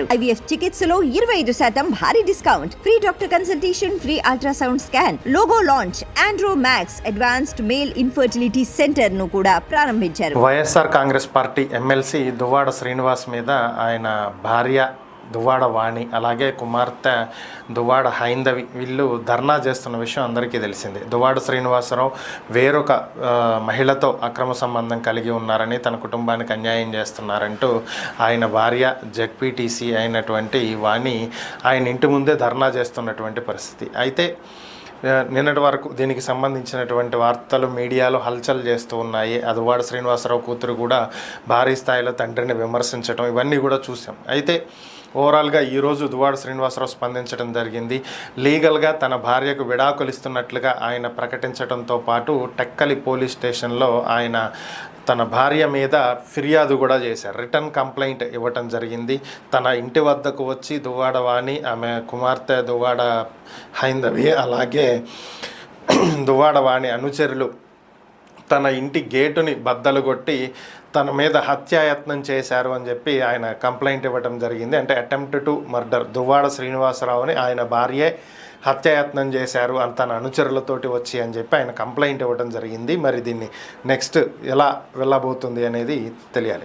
IVF చికిత్సలో 25% భారీ discount, free doctor consultation, free ultrasound scan, logo launch, Andro max advanced male infertility centre ను కూడా ప్రారంభించారు. YSR Congress party MLC Duvvada Srinivas మీద ఆయన భార్య దువ్వాడ వాణి అలాగే కుమార్తె దువ్వాడ హైందవి వీళ్ళు ధర్నా చేస్తున్న విషయం అందరికీ తెలిసిందే. దువ్వాడ శ్రీనివాసరావు వేరొక మహిళతో అక్రమ సంబంధం కలిగి ఉన్నారని, తన కుటుంబానికి అన్యాయం చేస్తున్నారంటూ ఆయన భార్య జెడ్పీటీసీ అయినటువంటి వాణి ఆయన ఇంటి ముందే ధర్నా చేస్తున్నటువంటి పరిస్థితి. అయితే నిన్నటి వరకు దీనికి సంబంధించినటువంటి వార్తలు మీడియాలో హల్చల్ చేస్తూ ఉన్నాయి. దువ్వాడ శ్రీనివాసరావు కూతురు కూడా భారీ స్థాయిలో తండ్రిని విమర్శించడం ఇవన్నీ కూడా చూసాం. అయితే ఓవరాల్గా ఈరోజు దువ్వాడ శ్రీనివాసరావు స్పందించడం జరిగింది. లీగల్గా తన భార్యకు విడాకులు ఇస్తున్నట్లుగా ఆయన ప్రకటించడంతో పాటు టెక్కలి పోలీస్ స్టేషన్లో ఆయన తన భార్య మీద ఫిర్యాదు కూడా చేశారు. రిటర్న్ కంప్లైంట్ ఇవ్వటం జరిగింది. తన ఇంటి వద్దకు వచ్చి దువ్వాడ వాణి, ఆమె కుమార్తె దువ్వాడ హైందవి అలాగే దువ్వాడ వాణి అనుచరులు తన ఇంటి గేటుని బద్దలు కొట్టి తన మీద హత్యాయత్నం చేశారు అని చెప్పి ఆయన కంప్లైంట్ ఇవ్వడం జరిగింది. అంటే అటెంప్ట్ టు మర్డర్, దువ్వాడ శ్రీనివాసరావుని ఆయన భార్యే హత్యాయత్నం చేశారు అని తన అనుచరులతోటి వచ్చి అని చెప్పి ఆయన కంప్లైంట్ ఇవ్వడం జరిగింది. మరి దీన్ని నెక్స్ట్ ఎలా వెళ్ళబోతుంది అనేది తెలియాలి.